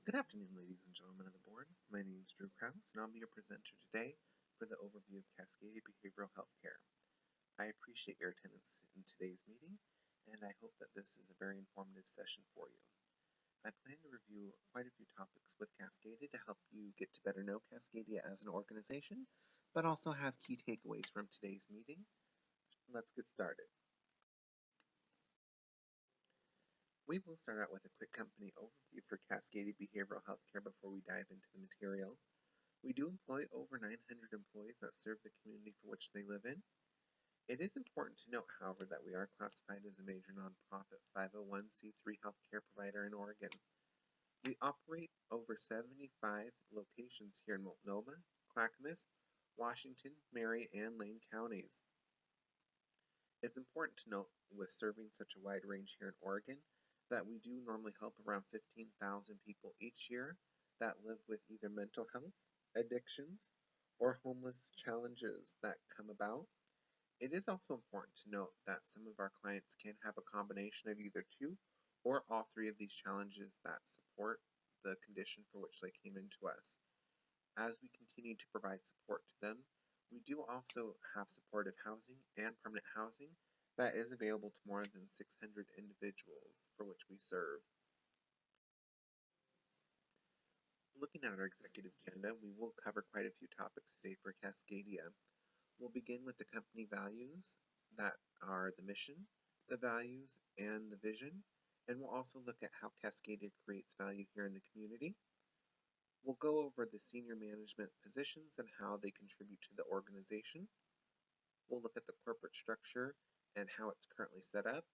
Good afternoon, ladies and gentlemen of the board. My name is Drew Krause, and I'll be your presenter today for the overview of Cascadia Behavioral Healthcare. I appreciate your attendance in today's meeting, and I hope that this is a very informative session for you. I plan to review quite a few topics with Cascadia to help you get to better know Cascadia as an organization, but also have key takeaways from today's meeting. Let's get started. We will start out with a quick company overview for Cascadia Behavioral Healthcare before we dive into the material. We do employ over 900 employees that serve the community for which they live in. It is important to note, however, that we are classified as a major nonprofit 501c3 healthcare provider in Oregon. We operate over 75 locations here in Multnomah, Clackamas, Washington, Mary, and Lane counties. It's important to note, with serving such a wide range here in Oregon, that we do normally help around 15,000 people each year that live with either mental health, addictions, or homeless challenges that come about. It is also important to note that some of our clients can have a combination of either two or all three of these challenges that support the condition for which they came into us. As we continue to provide support to them, we do also have supportive housing and permanent housing that is available to more than 600 individuals for which we serve. Looking at our executive agenda, we will cover quite a few topics today for Cascadia. We'll begin with the company values that are the mission, the values, and the vision, and we'll also look at how Cascadia creates value here in the community. We'll go over the senior management positions and how they contribute to the organization. We'll look at the corporate structure and how it's currently set up.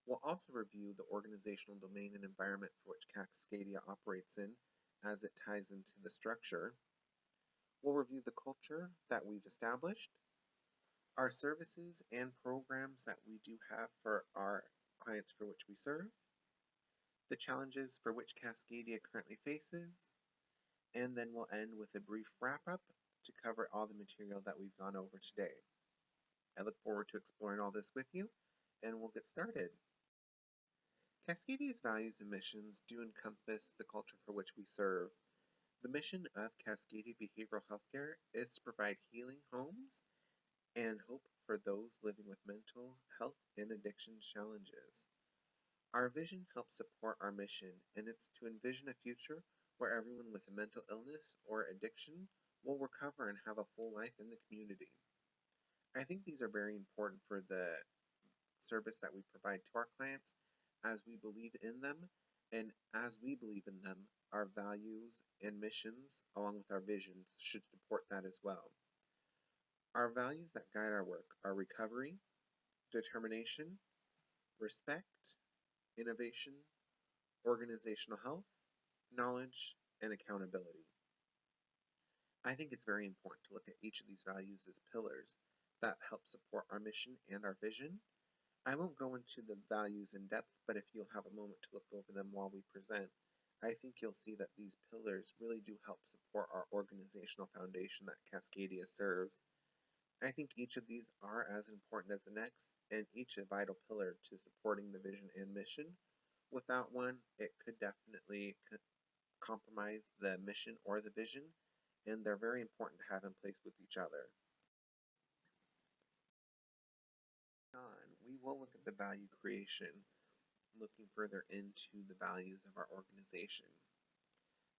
We'll also review the organizational domain and environment for which Cascadia operates in as it ties into the structure. We'll review the culture that we've established, our services and programs that we do have for our clients for which we serve, the challenges for which Cascadia currently faces, and then we'll end with a brief wrap-up to cover all the material that we've gone over today. I look forward to exploring all this with you, and we'll get started. Cascadia's values and missions do encompass the culture for which we serve. The mission of Cascadia Behavioral Healthcare is to provide healing homes and hope for those living with mental health and addiction challenges. Our vision helps support our mission, and it's to envision a future where everyone with a mental illness or addiction will recover and have a full life in the community. I think these are very important for the service that we provide to our clients, as we believe in them, and as we believe in them, our values and missions, along with our visions, should support that as well. Our values that guide our work are recovery, determination, respect, innovation, organizational health, knowledge, and accountability. I think it's very important to look at each of these values as pillars that help support our mission and our vision. I won't go into the values in depth, but if you'll have a moment to look over them while we present, I think you'll see that these pillars really do help support our organizational foundation that Cascadia serves. I think each of these are as important as the next, and each a vital pillar to supporting the vision and mission. Without one, it could definitely compromise the mission or the vision, and they're very important to have in place with each other. We will look at the value creation, looking further into the values of our organization.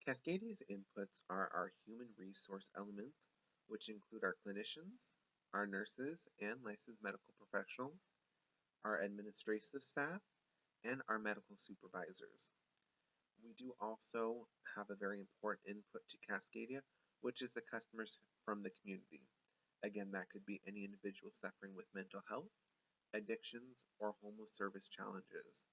Cascadia's inputs are our human resource elements, which include our clinicians, our nurses and licensed medical professionals, our administrative staff, and our medical supervisors. We do also have a very important input to Cascadia, which is the customers from the community. Again, that could be any individual suffering with mental health, addictions, or homeless service challenges.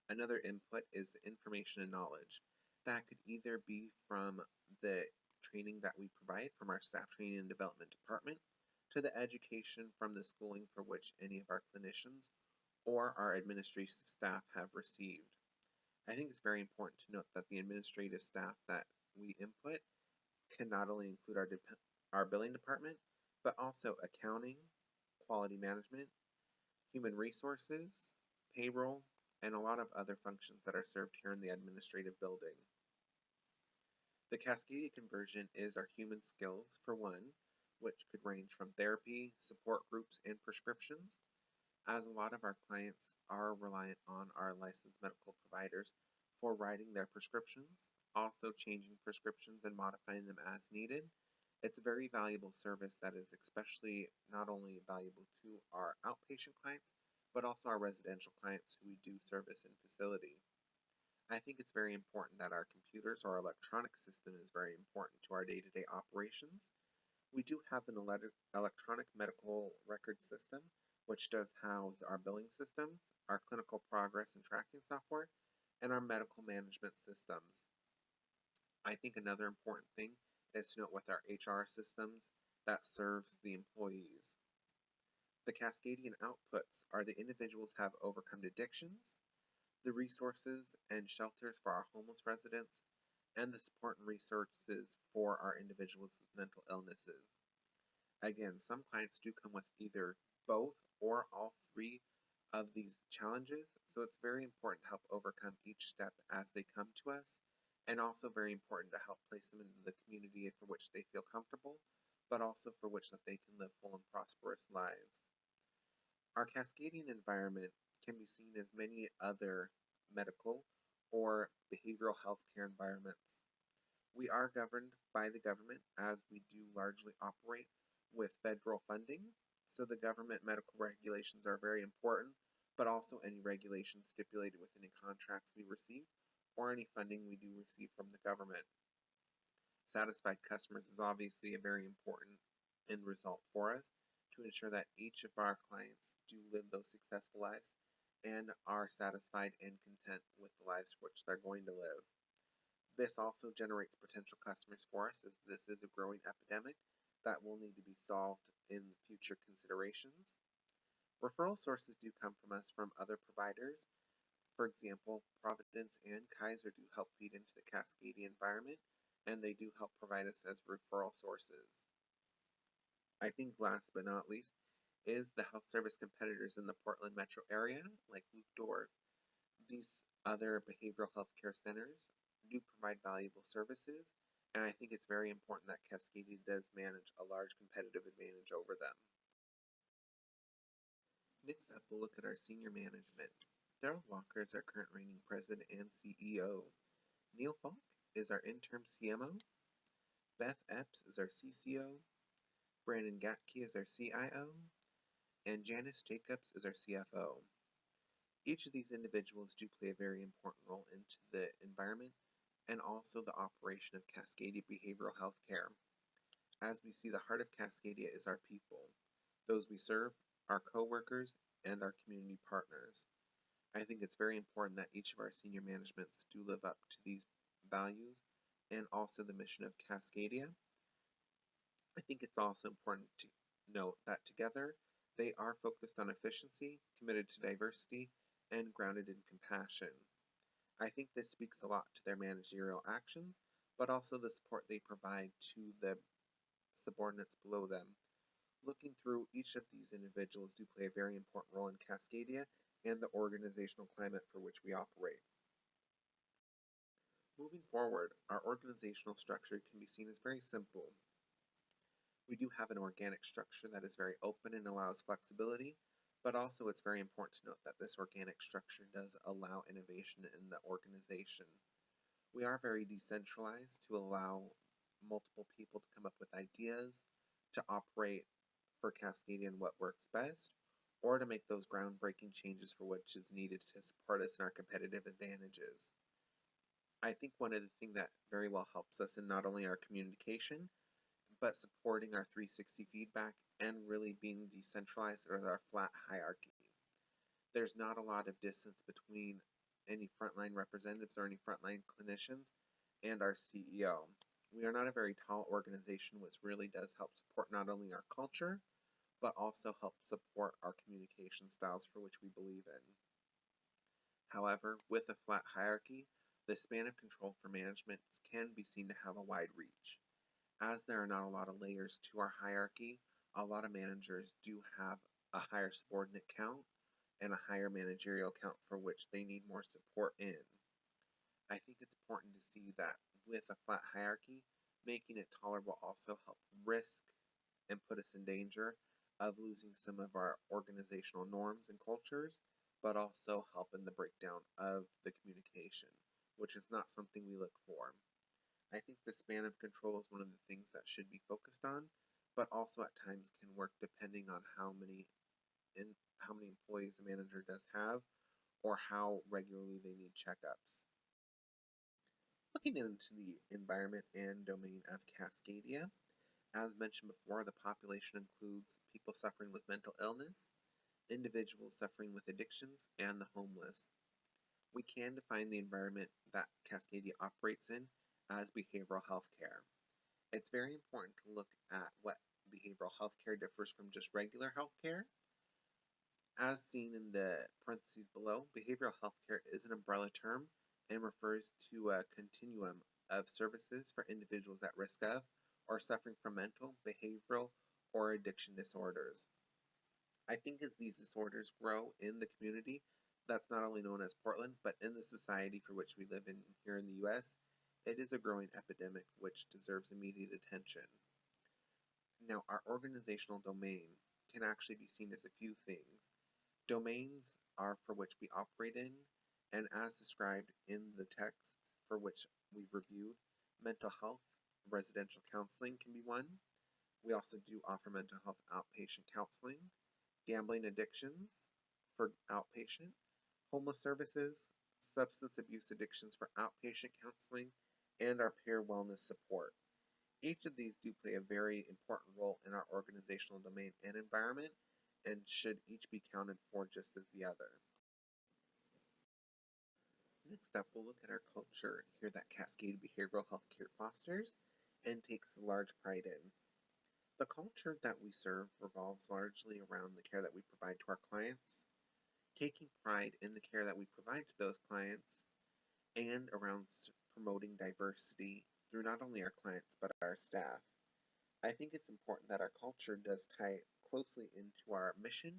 Another input is the information and knowledge. That could either be from the training that we provide from our staff training and development department, to the education from the schooling for which any of our clinicians or our administrative staff have received. I think it's very important to note that the administrative staff that we input can not only include our billing department, but also accounting, quality management, human resources, payroll, and a lot of other functions that are served here in the administrative building. The Cascadia conversion is our human skills, for one, which could range from therapy, support groups, and prescriptions, as a lot of our clients are reliant on our licensed medical providers for writing their prescriptions, also changing prescriptions and modifying them as needed. It's a very valuable service that is especially not only valuable to our outpatient clients, but also our residential clients who we do service in facility. I think it's very important that our computers or electronic system is very important to our day-to-day operations. We do have an electronic medical record system, which does house our billing systems, our clinical progress and tracking software, and our medical management systems. I think another important thing is to note with our HR systems that serves the employees. The Cascadian outputs are the individuals have overcome addictions, the resources and shelters for our homeless residents, and the support and resources for our individuals with mental illnesses. Again, some clients do come with either both or all three of these challenges, so it's very important to help overcome each step as they come to us, and also very important to help place them into the community for which they feel comfortable, but also for which that they can live full and prosperous lives. Our Cascadian environment can be seen as many other medical or behavioral health care environments. We are governed by the government as we do largely operate with federal funding, so the government medical regulations are very important, but also any regulations stipulated within any contracts we receive or any funding we do receive from the government. Satisfied customers is obviously a very important end result for us to ensure that each of our clients do live those successful lives and are satisfied and content with the lives which they're going to live. This also generates potential customers for us as this is a growing epidemic that will need to be solved in future considerations. Referral sources do come from us from other providers. For example, Providence and Kaiser do help feed into the Cascadia environment, and they do help provide us as referral sources. I think last but not least is the health service competitors in the Portland metro area, like Luke Dorf. These other behavioral health care centers do provide valuable services, and I think it's very important that Cascadia does manage a large competitive advantage over them. Next up, we'll look at our senior management. Daryl Walker is our current reigning president and CEO. Neil Falk is our interim CMO. Beth Epps is our CCO. Brandon Gatke is our CIO. And Janice Jacobs is our CFO. Each of these individuals do play a very important role into the environment and also the operation of Cascadia Behavioral Health Care. As we see, the heart of Cascadia is our people, those we serve, our co-workers, and our community partners. I think it's very important that each of our senior managements do live up to these values and also the mission of Cascadia. I think it's also important to note that together they are focused on efficiency, committed to diversity, and grounded in compassion. I think this speaks a lot to their managerial actions, but also the support they provide to the subordinates below them. Looking through, each of these individuals do play a very important role in Cascadia and the organizational climate for which we operate. Moving forward, our organizational structure can be seen as very simple. We do have an organic structure that is very open and allows flexibility, but also it's very important to note that this organic structure does allow innovation in the organization. We are very decentralized to allow multiple people to come up with ideas, to operate for Cascadia and what works best, or to make those groundbreaking changes for which is needed to support us in our competitive advantages. I think one of the things that very well helps us in not only our communication, but supporting our 360 feedback and really being decentralized or our flat hierarchy. There's not a lot of distance between any frontline representatives or any frontline clinicians and our CEO. We are not a very tall organization, which really does help support not only our culture, but also help support our communication styles for which we believe in. However, with a flat hierarchy, the span of control for management can be seen to have a wide reach. As there are not a lot of layers to our hierarchy, a lot of managers do have a higher subordinate count, and a higher managerial count for which they need more support in. I think it's important to see that with a flat hierarchy, making it taller will also help risk and put us in danger of losing some of our organizational norms and cultures, but also help in the breakdown of the communication, which is not something we look for. I think the span of control is one of the things that should be focused on, but also at times can work depending on how many employees a manager does have or how regularly they need checkups. Looking into the environment and domain of Cascadia, as mentioned before, the population includes people suffering with mental illness, individuals suffering with addictions, and the homeless. We can define the environment that Cascadia operates in as behavioral health care. It's very important to look at what behavioral health care differs from just regular health care. As seen in the parentheses below, behavioral health care is an umbrella term and refers to a continuum of services for individuals at risk of or suffering from mental, behavioral, or addiction disorders. I think as these disorders grow in the community, that's not only known as Portland, but in the society for which we live in here in the US, it is a growing epidemic which deserves immediate attention. Now, our organizational domain can actually be seen as a few things. Domains are for which we operate in, and as described in the text for which we've reviewed, mental health, residential counseling can be one. We also do offer mental health outpatient counseling, gambling addictions for outpatient, homeless services, substance abuse addictions for outpatient counseling, and our peer wellness support. Each of these do play a very important role in our organizational domain and environment and should each be counted for just as the other. Next up, we'll look at our culture here that Cascadia Behavioral Health Care fosters and takes large pride in. The culture that we serve revolves largely around the care that we provide to our clients, taking pride in the care that we provide to those clients, and around promoting diversity through not only our clients but our staff. I think it's important that our culture does tie closely into our mission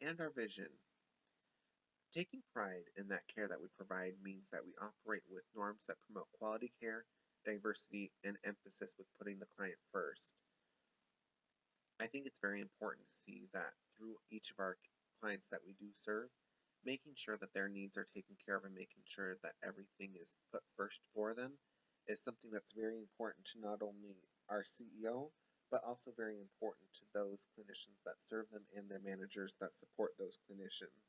and our vision. Taking pride in that care that we provide means that we operate with norms that promote quality care, diversity, and emphasis with putting the client first. I think it's very important to see that through each of our clients that we do serve, making sure that their needs are taken care of and making sure that everything is put first for them is something that's very important to not only our CEO, but also very important to those clinicians that serve them and their managers that support those clinicians.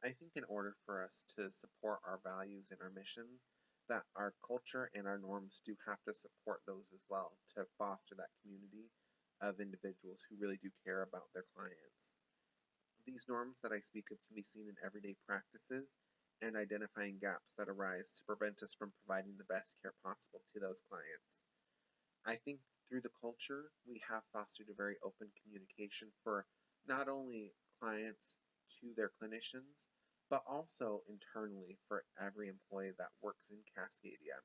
I think in order for us to support our values and our missions, that our culture and our norms do have to support those as well to foster that community of individuals who really do care about their clients. These norms that I speak of can be seen in everyday practices and identifying gaps that arise to prevent us from providing the best care possible to those clients. I think through the culture, we have fostered a very open communication for not only clients to their clinicians, but also internally for every employee that works in Cascadia.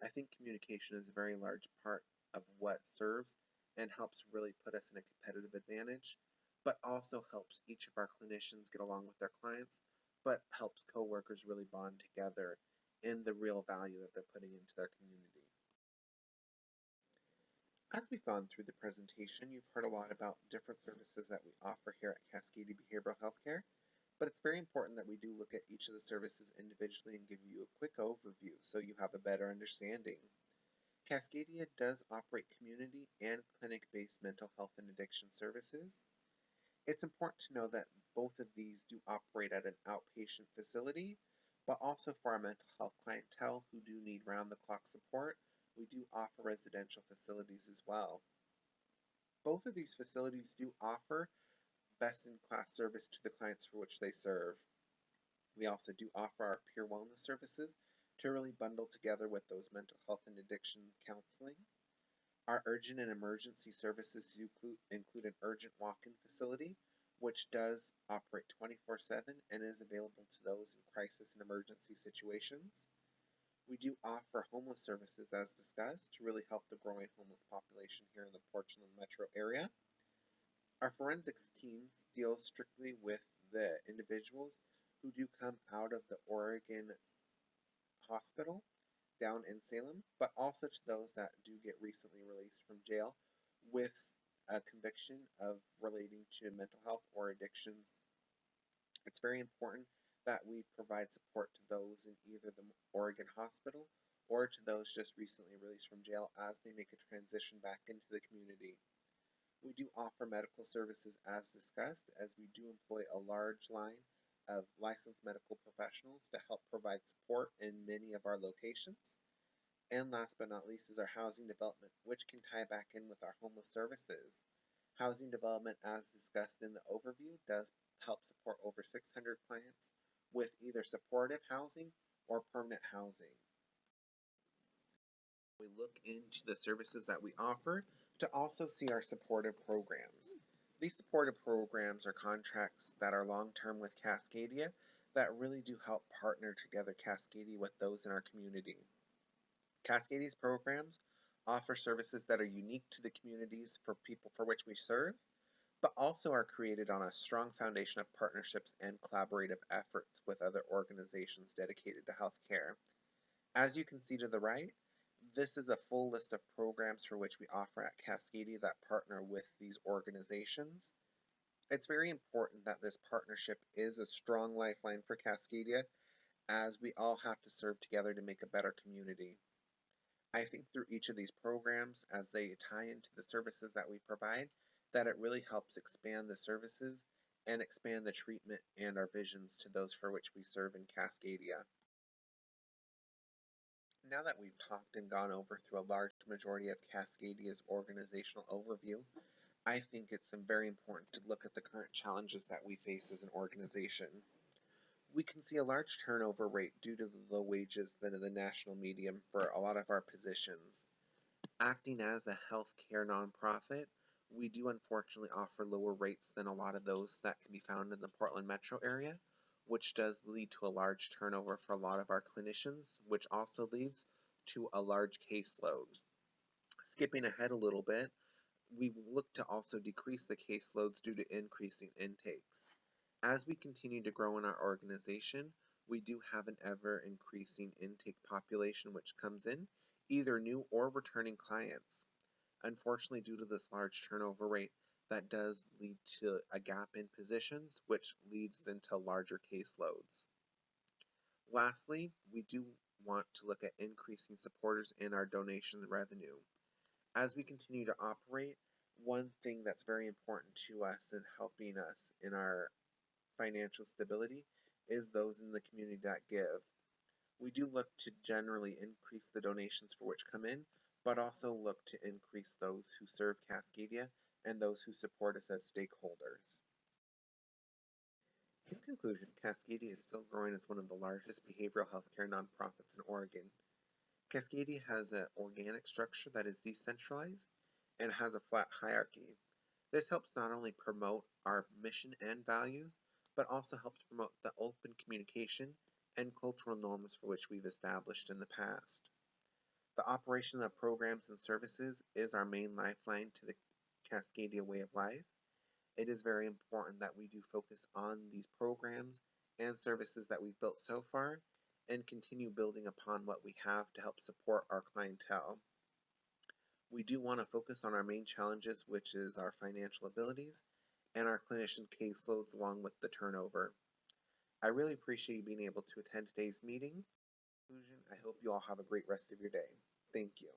I think communication is a very large part of what serves and helps really put us in a competitive advantage, but also helps each of our clinicians get along with their clients, but helps coworkers really bond together in the real value that they're putting into their community. As we've gone through the presentation, you've heard a lot about different services that we offer here at Cascadia Behavioral Healthcare, but it's very important that we do look at each of the services individually and give you a quick overview so you have a better understanding. Cascadia does operate community and clinic-based mental health and addiction services. It's important to know that both of these do operate at an outpatient facility, but also for our mental health clientele who do need round-the-clock support, we do offer residential facilities as well. Both of these facilities do offer best-in-class service to the clients for which they serve. We also do offer our peer wellness services to really bundle together with those mental health and addiction counseling. Our urgent and emergency services include an urgent walk-in facility, which does operate 24/7 and is available to those in crisis and emergency situations. We do offer homeless services as discussed to really help the growing homeless population here in the Portland metro area. Our forensics teams deal strictly with the individuals who do come out of the Oregon hospital down in Salem, but also to those that do get recently released from jail with a conviction of relating to mental health or addictions. It's very important that we provide support to those in either the Oregon hospital or to those just recently released from jail as they make a transition back into the community. We do offer medical services as discussed, as we do employ a large line of licensed medical professionals to help provide support in many of our locations. And last but not least is our housing development, which can tie back in with our homeless services. Housing development, as discussed in the overview, does help support over 600 clients with either supportive housing or permanent housing. We look into the services that we offer to also see our supportive programs. These supportive programs are contracts that are long term with Cascadia that really do help partner together Cascadia with those in our community. Cascadia's programs offer services that are unique to the communities for people for which we serve, but also are created on a strong foundation of partnerships and collaborative efforts with other organizations dedicated to healthcare. As you can see to the right, this is a full list of programs for which we offer at Cascadia that partner with these organizations. It's very important that this partnership is a strong lifeline for Cascadia as we all have to serve together to make a better community. I think through each of these programs, as they tie into the services that we provide, that it really helps expand the services and expand the treatment and our visions to those for which we serve in Cascadia. Now that we've talked and gone over through a large majority of Cascadia's organizational overview, I think it's very important to look at the current challenges that we face as an organization. We can see a large turnover rate due to the low wages than in the national median for a lot of our positions. Acting as a healthcare nonprofit, we do unfortunately offer lower rates than a lot of those that can be found in the Portland metro area, which does lead to a large turnover for a lot of our clinicians, which also leads to a large caseload. Skipping ahead a little bit, we look to also decrease the caseloads due to increasing intakes. As we continue to grow in our organization, we do have an ever increasing intake population which comes in, either new or returning clients. Unfortunately, due to this large turnover rate, that does lead to a gap in positions, which leads into larger caseloads. Lastly, we do want to look at increasing supporters in our donation revenue. As we continue to operate, one thing that's very important to us in helping us in our financial stability is those in the community that give. We do look to generally increase the donations for which come in, but also look to increase those who serve Cascadia and those who support us as stakeholders. In conclusion, Cascadia is still growing as one of the largest behavioral healthcare nonprofits in Oregon. Cascadia has an organic structure that is decentralized and has a flat hierarchy. This helps not only promote our mission and values, but also helps promote the open communication and cultural norms for which we've established in the past. The operation of programs and services is our main lifeline to the Cascadia way of life. It is very important that we do focus on these programs and services that we've built so far and continue building upon what we have to help support our clientele. We do want to focus on our main challenges, which is our financial abilities and our clinician caseloads along with the turnover. I really appreciate you being able to attend today's meeting. In conclusion, I hope you all have a great rest of your day. Thank you.